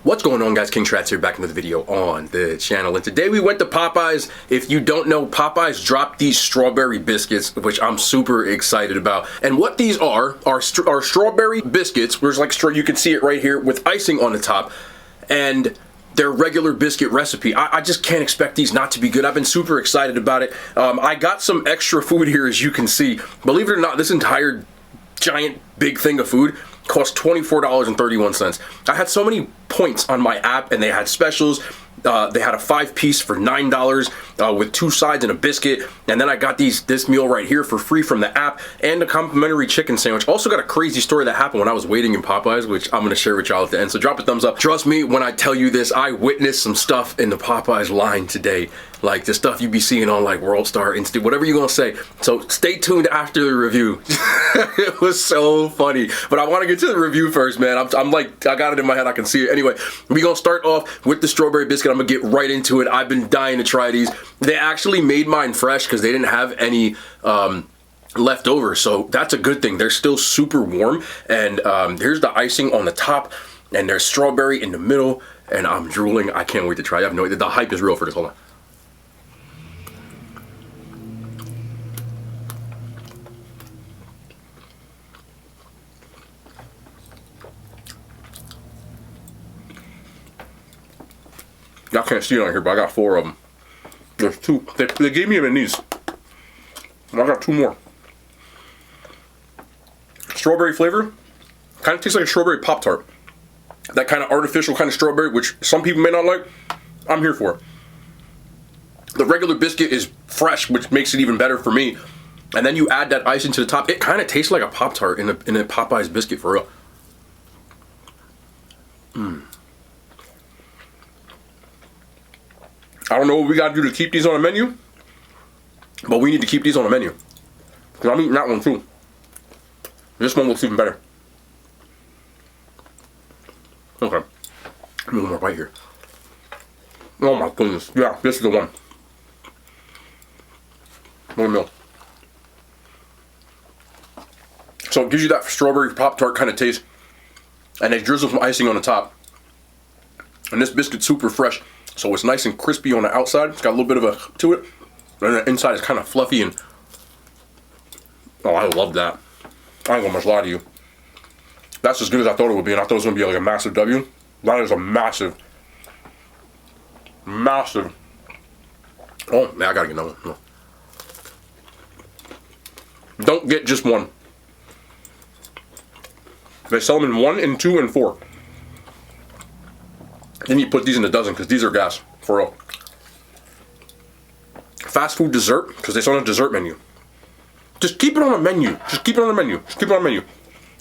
What's going on, guys? King Shrats here, back into the video on the channel, and today we went to Popeyes. If you don't know, Popeyes dropped these strawberry biscuits, which I'm super excited about. And what these are strawberry biscuits. There's like you can see it right here with icing on the top, and their regular biscuit recipe. I just can't expect these not to be good. I've been super excited about it. I got some extra food here, as you can see. Believe it or not, this entire giant big thing of food cost $24.31. I had so many points on my app, and they had specials. They had a 5-piece for $9 with 2 sides and a biscuit, and then I got this meal right here for free from the app, and a complimentary chicken sandwich. Also got a crazy story that happened when I was waiting in Popeyes, which I'm gonna share with y'all at the end, so drop a thumbs up. Trust me when I tell you this, I witnessed some stuff in the Popeyes line today, like the stuff you be seeing on like World Star, Insta, whatever you're gonna say. So stay tuned after the review. It was so funny, but I want to get to the review first, man. I'm like, I got it in my head, I can see it. Anyway, we gonna start off with the strawberry biscuit. I'm gonna get right into it. I've been dying to try these. They actually made mine fresh because they didn't have any left over, so that's a good thing. They're still super warm, and here's the icing on the top, and there's strawberry in the middle, and I'm drooling. I can't wait to try it. I have no idea. The hype is real for this. Hold on. Y'all can't see it on here, but I got 4 of them. There's 2. They gave me them in these. And I got 2 more. Strawberry flavor. Kind of tastes like a strawberry Pop-Tart. That kind of artificial kind of strawberry, which some people may not like. I'm here for it. The regular biscuit is fresh, which makes it even better for me. And then you add that icing to the top. It kind of tastes like a Pop-Tart in a Popeyes biscuit, for real. I don't know what we gotta do to keep these on the menu, but we need to keep these on the menu. Because I'm eating that one too. This one looks even better. Okay. Let me one more right here. Oh my goodness. Yeah, this is the one. More milk. So it gives you that strawberry Pop-Tart kind of taste. And they drizzle some icing on the top. And this biscuit's super fresh. So it's nice and crispy on the outside. It's got a little bit of a to it. And the inside is kind of fluffy and... Oh, I love that. I ain't gonna much lie to you. That's as good as I thought it would be, and I thought it was gonna be like a massive W. That is a massive... Massive... Oh, man, I gotta get another one. No. Don't get just one. They sell them in 1 and 2 and 4. Then you put these in a dozen, because these are gas, for real. Fast food dessert, because they sell on a dessert menu. Just keep it on the menu. Just keep it on the menu. Just keep it on the menu.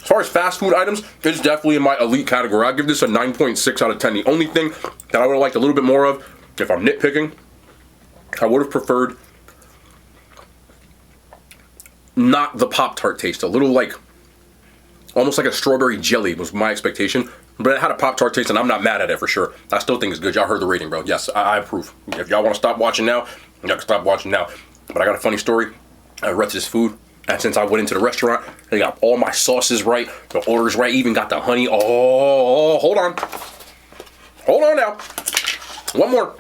As far as fast food items, it's definitely in my elite category. I'll give this a 9.6 out of 10. The only thing that I would have liked a little bit more of, if I'm nitpicking, I would have preferred not the Pop-Tart taste. A little like, almost like a strawberry jelly was my expectation. But it had a Pop-Tart taste, and I'm not mad at it for sure. I still think it's good. Y'all heard the rating, bro. Yes, I approve. If y'all want to stop watching now, y'all can stop watching now. But I got a funny story. I read this food, and since I went into the restaurant, they got all my sauces right, the orders right, even got the honey. Oh, hold on. Hold on now. One more.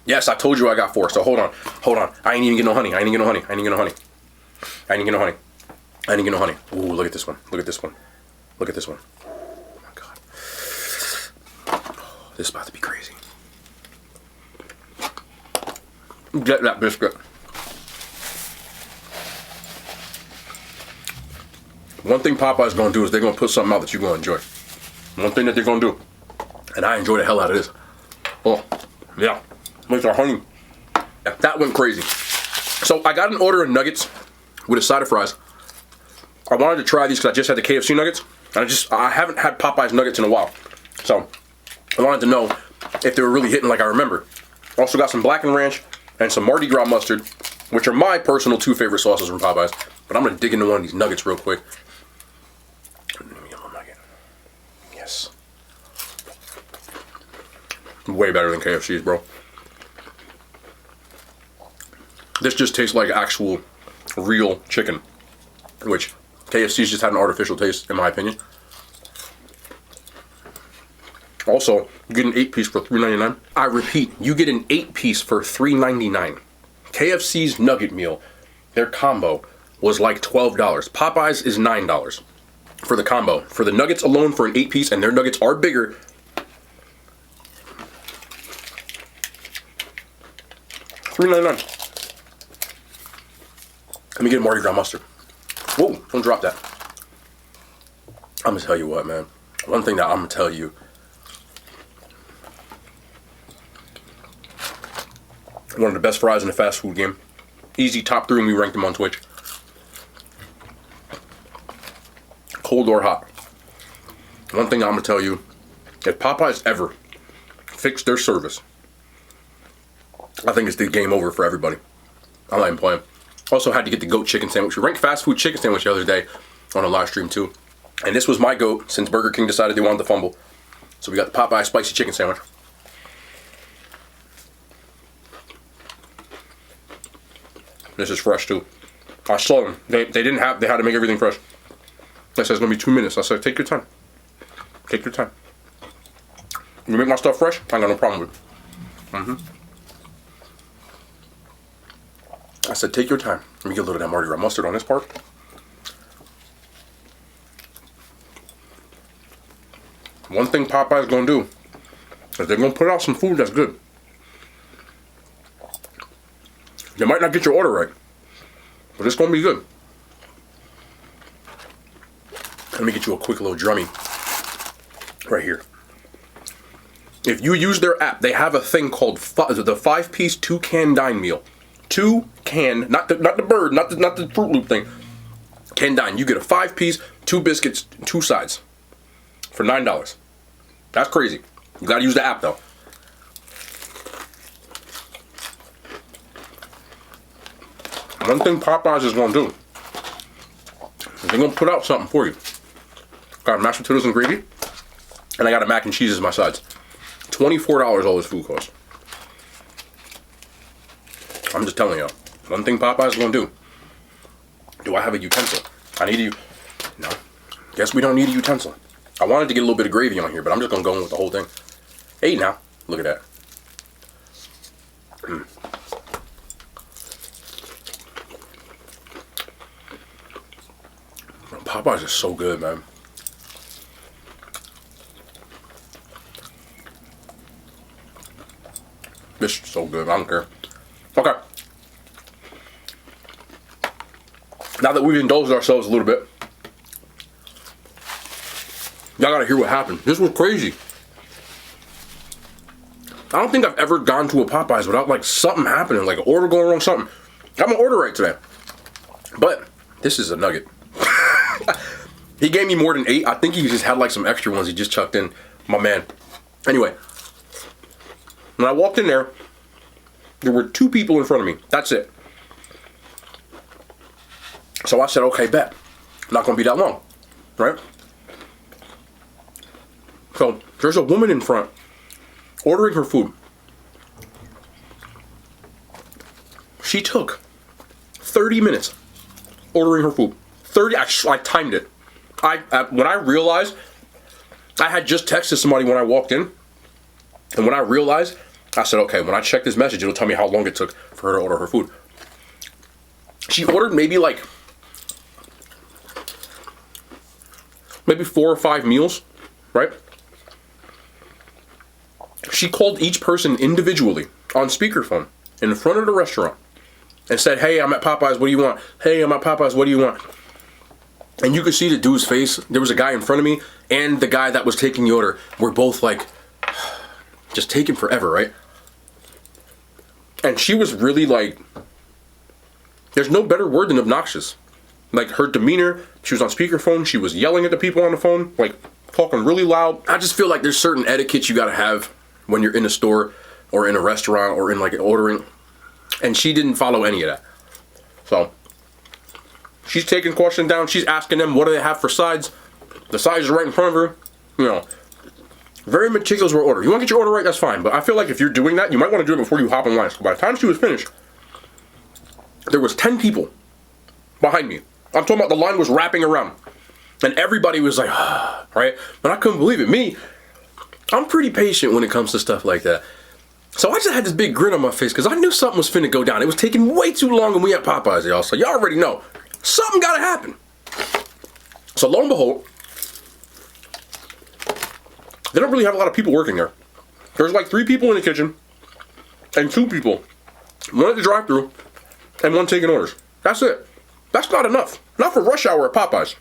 Yes, I told you I got 4, so hold on. Hold on. I ain't even get no honey. I ain't even get no honey. I ain't even get no honey. I ain't even get no honey. I ain't even get no honey. Ooh, look at this one. Look at this one. Look at this one. This is about to be crazy. Get that biscuit. One thing Popeye's gonna do is they're gonna put something out that you're gonna enjoy. One thing that they're gonna do, and I enjoy the hell out of this. Oh, yeah. Makes our honey. Yeah, that went crazy. So I got an order of nuggets with a side of fries. I wanted to try these because I just had the KFC nuggets. And I haven't had Popeye's nuggets in a while. So I wanted to know if they were really hitting like I remember. Also got some blackened ranch and some Mardi Gras mustard, which are my personal 2 favorite sauces from Popeyes. But I'm going to dig into one of these nuggets real quick. Yes. Way better than KFC's, bro. This just tastes like actual, real chicken. Which KFC's just had an artificial taste, in my opinion. Also, you get an 8-piece for $3.99. I repeat, you get an 8-piece for $3.99. KFC's nugget meal, their combo, was like $12. Popeyes is $9 for the combo. For the nuggets alone, for an 8-piece, and their nuggets are bigger, $3.99. Let me get a Mardi Gras mustard. Whoa, don't drop that. I'm gonna tell you what, man. One thing that I'm gonna tell you. One of the best fries in the fast food game. Easy top 3 when we ranked them on Twitch. Cold or hot. One thing I'm gonna tell you. If Popeyes ever fix their service, I think it's the game over for everybody. I'm not even playing. Also had to get the goat chicken sandwich. We ranked fast food chicken sandwich the other day on a live stream too. And this was my goat since Burger King decided they wanted to fumble. So we got the Popeye spicy chicken sandwich. This is fresh too. I saw them. They had to make everything fresh. They said it's gonna be 2 minutes. I said, take your time. Take your time. You make my stuff fresh, I ain't got no problem with it. I said, take your time. Let me get a little of that Mardi Gras mustard on this part. One thing Popeye's gonna do is they're gonna put out some food that's good. You might not get your order right, but it's gonna be good. Let me get you a quick little drummy right here. If you use their app, they have a thing called the 5-piece 2-can dine meal. 2-can, not the bird, not the Fruit Loop thing. Can dine. You get a 5-piece, 2 biscuits, 2 sides for $9. That's crazy. You gotta use the app though. One thing Popeyes is gonna do is they're gonna put out something for you. Got mashed potatoes and gravy, and I got a mac and cheese as my sides. $24 all this food costs. I'm just telling y'all. One thing Popeyes is gonna do. Do I have a utensil? I need you. No. Guess we don't need a utensil. I wanted to get a little bit of gravy on here, but I'm just gonna go in with the whole thing. Hey now, look at that. Popeyes is so good, man. This is so good. I don't care. Okay. Now that we've indulged ourselves a little bit, y'all gotta hear what happened. This was crazy. I don't think I've ever gone to a Popeyes without like something happening, like an order going wrong, something. Got my order right today. But this is a nugget. He gave me more than 8. I think he just had like some extra ones he just chucked in. My man. Anyway, when I walked in there were 2 people in front of me. That's it. So I said, okay, bet. Not gonna be that long, right? So there's a woman in front ordering her food. She took 30 minutes ordering her food. 30, I timed it. When I realized, I had just texted somebody when I walked in, and when I realized, I said, okay, when I check this message, it'll tell me how long it took for her to order her food. She ordered maybe 4 or 5 meals, right? She called each person individually on speakerphone in front of the restaurant and said, hey, I'm at Popeyes, what do you want? Hey, I'm at Popeyes, what do you want? And you could see the dude's face. There was a guy in front of me and the guy that was taking the order were both like, just taking forever, right? And she was really like, there's no better word than obnoxious. Like her demeanor, she was on speakerphone, she was yelling at the people on the phone, like talking really loud. I just feel like there's certain etiquette you gotta have when you're in a store or in a restaurant or in like ordering. And she didn't follow any of that. So she's taking questions down. She's asking them, what do they have for sides? The sides are right in front of her. You know, very meticulous with order. You want to get your order right, that's fine. But I feel like if you're doing that, you might want to do it before you hop in line. So by the time she was finished, there was 10 people behind me. I'm talking about the line was wrapping around. And everybody was like, right? But I couldn't believe it. Me, I'm pretty patient when it comes to stuff like that. So I just had this big grin on my face because I knew something was finna go down. It was taking way too long and we at Popeyes, y'all. So y'all already know. Something gotta happen. So lo and behold, they don't really have a lot of people working there. There's like 3 people in the kitchen and 2 people. 1 at the drive-thru and 1 taking orders. That's it. That's not enough. Not for rush hour at Popeyes.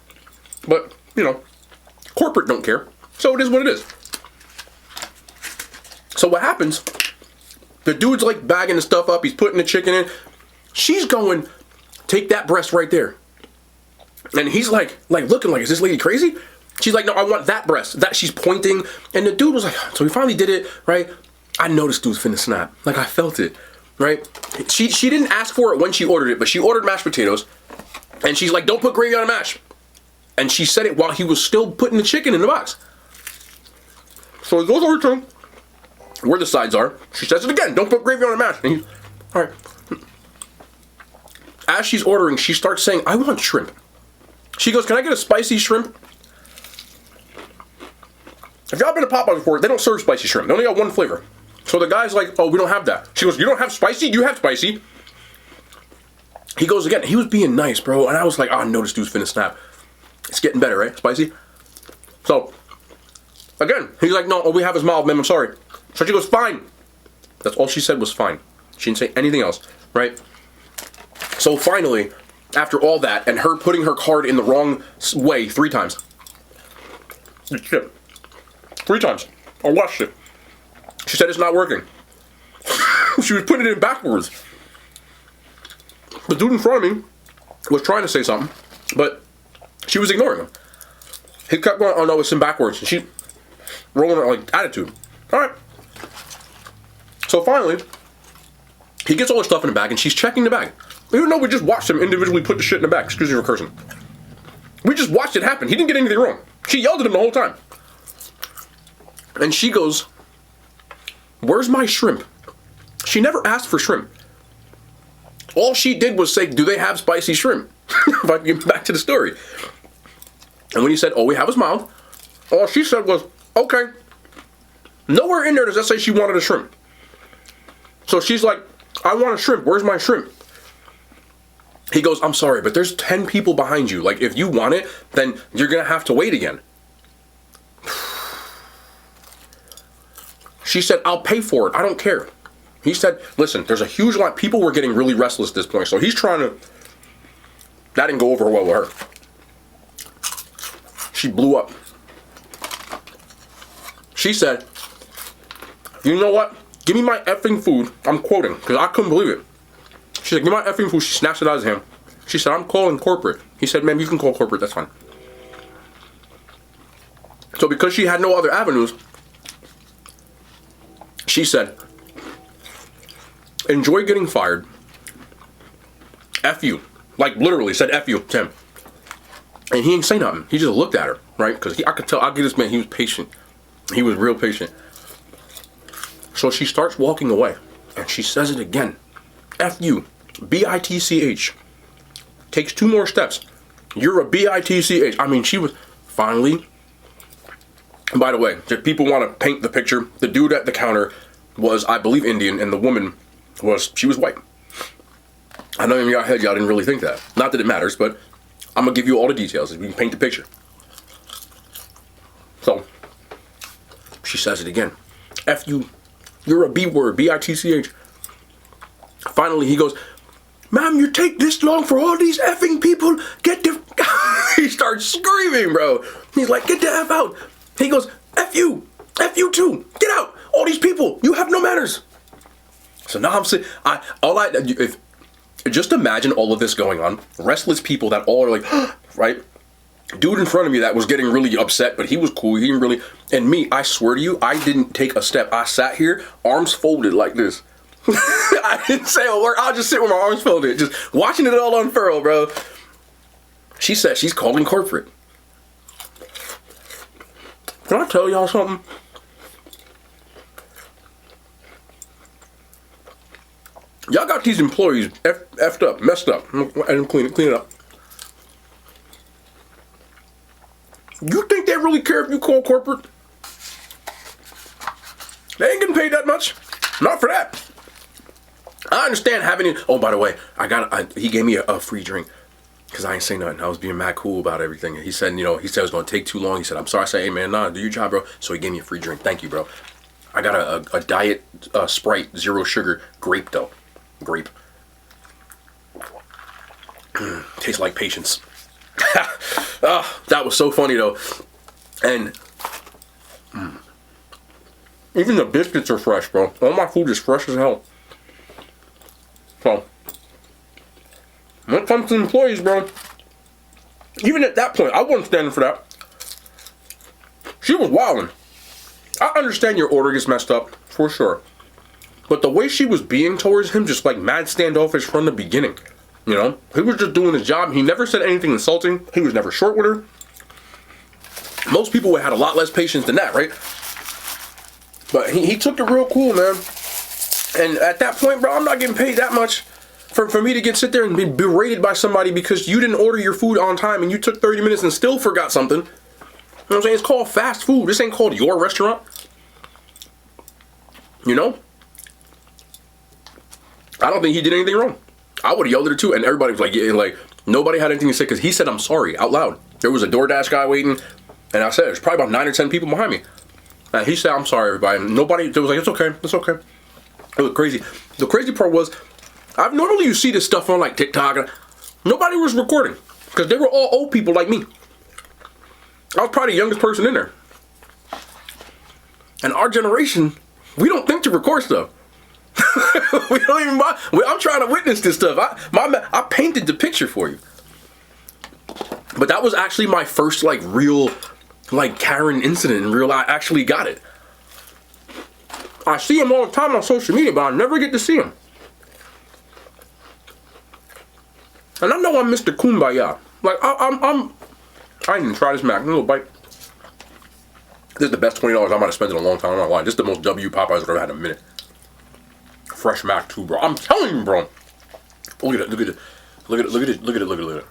But, you know, corporate don't care. So it is what it is. So what happens, the dude's like bagging the stuff up. He's putting the chicken in. She's going, take that breast right there. And he's like looking like, is this lady crazy? She's like, no, I want that breast. That she's pointing. And the dude was like, so he finally did it, right? I know this dude's finna snap. Like I felt it, right? She didn't ask for it when she ordered it, but she ordered mashed potatoes. And she's like, don't put gravy on a mash. And she said it while he was still putting the chicken in the box. So he goes over to him, where the sides are. She says it again, don't put gravy on a mash. And he's, all right. As she's ordering, she starts saying, I want shrimp. She goes, can I get a spicy shrimp? If y'all been to Popeyes before, they don't serve spicy shrimp. They only got 1 flavor. So the guy's like, oh, we don't have that. She goes, you don't have spicy? You have spicy. He goes again. He was being nice, bro. And I was like, oh, I know this dude's finna snap. It's getting better, right? Spicy. So, again, he's like, no, all we have is mild, ma'am. I'm sorry. So she goes, fine. That's all she said was fine. She didn't say anything else, right? So finally, after all that, and her putting her card in the wrong way 3 times. Shit. 3 times. I watched it. She said it's not working. She was putting it in backwards. The dude in front of me was trying to say something, but she was ignoring him. He kept going, oh no, it's in backwards. And she rolling her like attitude. Alright. So finally, he gets all her stuff in the bag and she's checking the bag. Even though we just watched him individually put the shit in the bag. Excuse me for cursing. We just watched it happen. He didn't get anything wrong. She yelled at him the whole time. And she goes, where's my shrimp? She never asked for shrimp. All she did was say, do they have spicy shrimp? If I can get back to the story. And when he said, all we have is mild, all she said was, okay. Nowhere in there does that say she wanted a shrimp. So she's like, I want a shrimp. Where's my shrimp? He goes, I'm sorry, but there's 10 people behind you. Like, if you want it, then you're going to have to wait again. She said, I'll pay for it. I don't care. He said, listen, there's a huge line. People were getting really restless at this point. So he's trying to... That didn't go over well with her. She blew up. She said, you know what? Give me my effing food. I'm quoting, because I couldn't believe it. She said, give me my effing food. She snatched it out of his hand. She said, I'm calling corporate. He said, ma'am, you can call corporate. That's fine. So because she had no other avenues, she said, enjoy getting fired. F you. Like literally said F you to him. And he didn't say nothing. He just looked at her, right? Because I could tell, I'll give this man, he was patient. He was real patient. So she starts walking away. And she says it again. F you. B-I-T-C-H. Takes 2 more steps. You're a B-I-T-C-H. I mean, she was finally... And by the way, if people want to paint the picture, the dude at the counter was, I believe, Indian, and the woman she was white. I know in your head y'all didn't really think that. Not that it matters, but I'm going to give you all the details if we can paint the picture. So, she says it again. F you. You're a B word, B-I-T-C-H. Finally, he goes, ma'am, you take this long for all these effing people? Get the... He starts screaming, bro. He's like, get the F out. He goes, F you. F you too. Get out. All these people. You have no manners. So now I'm saying, just imagine all of this going on. Restless people that all are like, right? Dude in front of me that was getting really upset, but he was cool. He didn't really... And me, I swear to you, I didn't take a step. I sat here, arms folded like this. I didn't say a word. I'll just sit with my arms folded, just watching it all unfurl, bro. She said she's calling corporate. Can I tell y'all something? Y'all got these employees effed up, messed up, and clean it up. You think they really care if you call corporate? They ain't getting paid that much. Not for that. I understand having it. Oh, by the way, he gave me a free drink because I ain't say nothing. I was being mad cool about everything. And he said, he said it was going to take too long. He said, I'm sorry. I said, hey, man, nah, do your job, bro. So he gave me a free drink. Thank you, bro. I got a diet Sprite, 0 sugar, grape, though. Grape. Tastes like patience. That was so funny, though. And even the biscuits are fresh, bro. All my food is fresh as hell. So, when it comes to employees, bro, even at that point, I wasn't standing for that. She was wilding. I understand your order gets messed up, for sure. But the way she was being towards him, just like mad standoffish from the beginning. He was just doing his job. He never said anything insulting. He was never short with her. Most people would have had a lot less patience than that, right? But he took it real cool, man. And at that point, bro, I'm not getting paid that much for me to sit there and be berated by somebody because you didn't order your food on time and you took 30 minutes and still forgot something. You know what I'm saying? It's called fast food. This ain't called your restaurant. I don't think he did anything wrong. I would have yelled at her too, and everybody was like, yeah, like, nobody had anything to say because he said, I'm sorry, out loud. There was a DoorDash guy waiting, and I said, there's probably about 9 or 10 people behind me. And he said, I'm sorry, everybody. And nobody, they was like, it's okay, it's okay. It was crazy. The crazy part was, normally you see this stuff on like TikTok, and nobody was recording because they were all old people like me. I was probably the youngest person in there. And our generation, we don't think to record stuff. We don't even. I'm trying to witness this stuff. I painted the picture for you. But that was actually my first like real, like Karen incident. In real, I actually got it. I see him all the time on social media, but I never get to see him. And I know I'm Mr. Kumbaya. Like I didn't even try this Mac. A little bite. This is the best $20 I might have spent in a long time. I'm not lying. This is the most W Popeyes I've ever had in a minute. Fresh Mac too, bro. I'm telling you, bro. Look at it. Look at it. Look at it. Look at it. Look at it. Look at it. Look at it.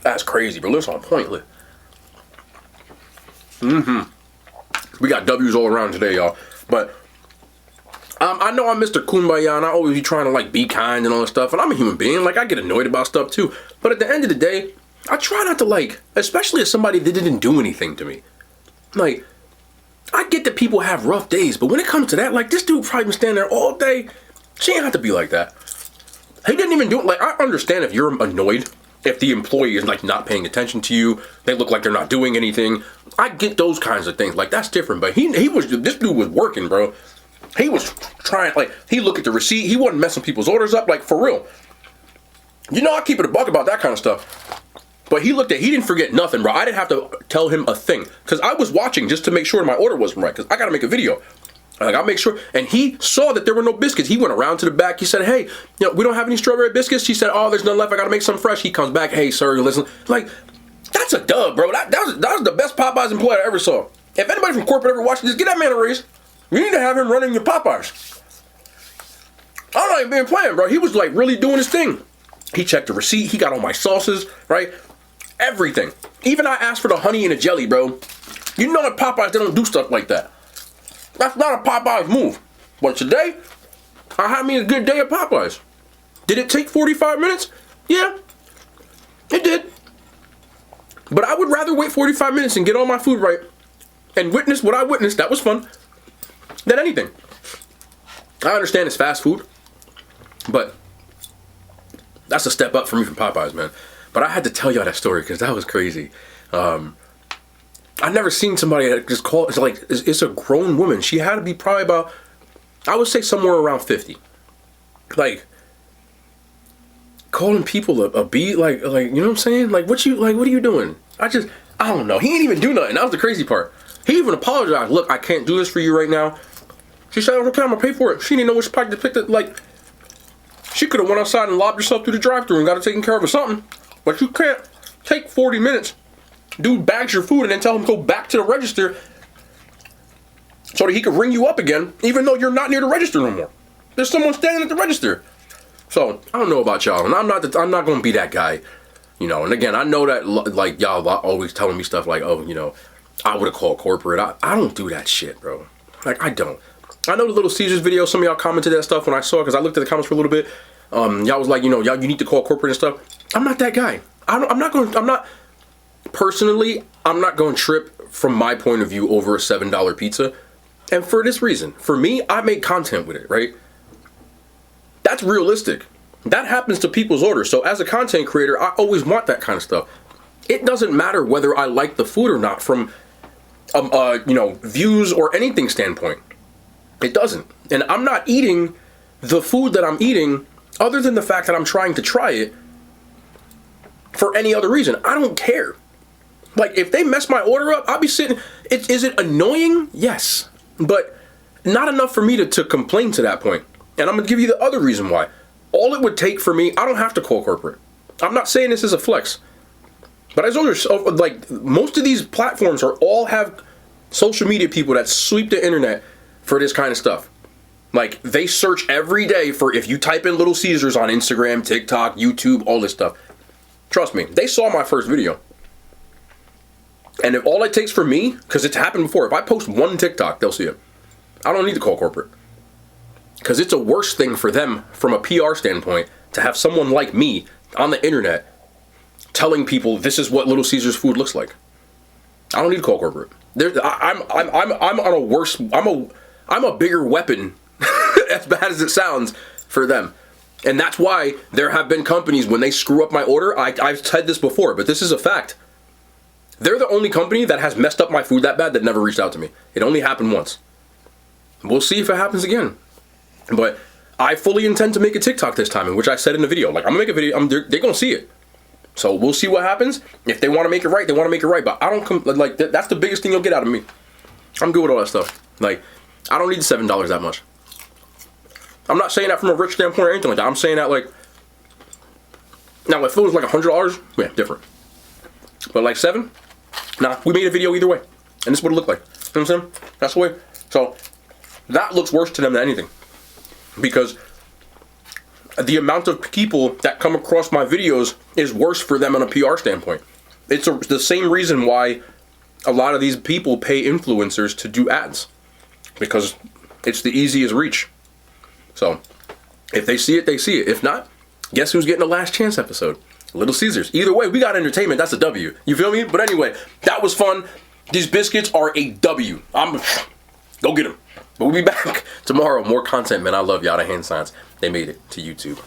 That's crazy, bro. Listen on point. Look. We got W's all around today, y'all. But I know I'm Mr. Kumbaya, and I always be trying to like be kind and all that stuff. And I'm a human being. Like I get annoyed about stuff too. But at the end of the day, I try not to like, especially as somebody that didn't do anything to me. Like, I get that people have rough days, but when it comes to that, like this dude probably been standing there all day. She ain't have to be like that. He didn't even do it. Like, I understand if you're annoyed, if the employee is like not paying attention to you, they look like they're not doing anything. I get those kinds of things. Like that's different. But this dude was working, bro. He was trying, like, he looked at the receipt. He wasn't messing people's orders up, like for real. I keep it a buck about that kind of stuff. But he didn't forget nothing, bro. I didn't have to tell him a thing. Because I was watching just to make sure my order wasn't right. Because I got to make a video. Like, I'll make sure. And he saw that there were no biscuits. He went around to the back. He said, hey, we don't have any strawberry biscuits. He said, oh, there's none left. I got to make some fresh. He comes back. Hey, sir, listen. Like, that's a dub, bro. That was the best Popeyes employee I ever saw. If anybody from corporate ever watching this, get that man a raise. You need to have him running your Popeyes. I'm not even being playing, bro. He was, like, really doing his thing. He checked the receipt. He got all my sauces, right? Everything. Even I asked for the honey and the jelly, bro. You know at Popeyes, they don't do stuff like that. That's not a Popeyes move. But today, I had me a good day at Popeyes. Did it take 45 minutes? Yeah, it did. But I would rather wait 45 minutes and get all my food right and witness what I witnessed, that was fun, than anything. I understand it's fast food, but that's a step up for me from Popeyes, man. But I had to tell y'all that story because that was crazy. I've never seen somebody that just call. It's a grown woman. She had to be probably about, I would say somewhere around 50. Like calling people a B, like you know what I'm saying? Like what are you doing? I don't know. He ain't even do nothing. That was the crazy part. He even apologized. Look, I can't do this for you right now. She said, okay, I'm gonna pay for it. She didn't know which pocket to pick. She could have went outside and lobbed herself through the drive-thru and got it taken care of or something. But you can't take 40 minutes, dude bags your food, and then tell him to go back to the register so that he could ring you up again, even though you're not near the register no more. There's someone standing at the register. So I don't know about y'all, and I'm not going to be that guy, And again, I know that like y'all always telling me stuff like, oh, I would have called corporate. I don't do that shit, bro. Like, I don't. I know the Little Caesars video, some of y'all commented that stuff when I saw it, because I looked at the comments for a little bit. Y'all was like, you know, y'all, you need to call corporate and stuff. I'm not that guy. I'm not personally, I'm not going to trip from my point of view over a $7 pizza. And for this reason, for me, I make content with it, right? That's realistic. That happens to people's orders. So as a content creator, I always want that kind of stuff. It doesn't matter whether I like the food or not from, you know, views or anything standpoint. It doesn't. And I'm not eating the food that I'm eating other than the fact that I'm trying to try it for any other reason. I don't care. Like, if they mess my order up, I'll be sitting. Is it annoying? Yes. But not enough for me to complain to that point. And I'm going to give you the other reason why. All it would take for me, I don't have to call corporate. I'm not saying this is a flex. But I told you, like, most of these platforms all have social media people that sweep the internet for this kind of stuff. Like, they search every day for, if you type in Little Caesars on Instagram, TikTok, YouTube, all this stuff. Trust me, they saw my first video. And if all it takes for me, because it's happened before, if I post one TikTok, they'll see it. I don't need to call corporate. Because it's a worse thing for them from a PR standpoint to have someone like me on the internet telling people this is what Little Caesars food looks like. I don't need to call corporate. I'm on a worse. I'm a bigger weapon, as bad as it sounds, for them. And that's why there have been companies, when they screw up my order, I've said this before, but this is a fact. They're the only company that has messed up my food that bad that never reached out to me. It only happened once. We'll see if it happens again. But I fully intend to make a TikTok this time, in which I said in the video, like, I'm gonna make a video, they're gonna see it. So we'll see what happens. If they want to make it right, they want to make it right. But I don't like that's the biggest thing you'll get out of me. I'm good with all that stuff. Like, I don't need $7 that much. I'm not saying that from a rich standpoint or anything like that. I'm saying that, like, now if it was like $100, yeah, different. But like $7, nah, we made a video either way, and this is what it looked like. You know what I'm saying? That's the way. So that looks worse to them than anything, because the amount of people that come across my videos is worse for them on a PR standpoint. It's the same reason why a lot of these people pay influencers to do ads, because it's the easiest reach. So if they see it, they see it. If not, guess who's getting a Last Chance episode? Little Caesars. Either way, we got entertainment. That's a W. You feel me? But anyway, that was fun. These biscuits are a W. Go get them. But we'll be back tomorrow. More content, man. I love y'all. The hand signs. They made it to YouTube.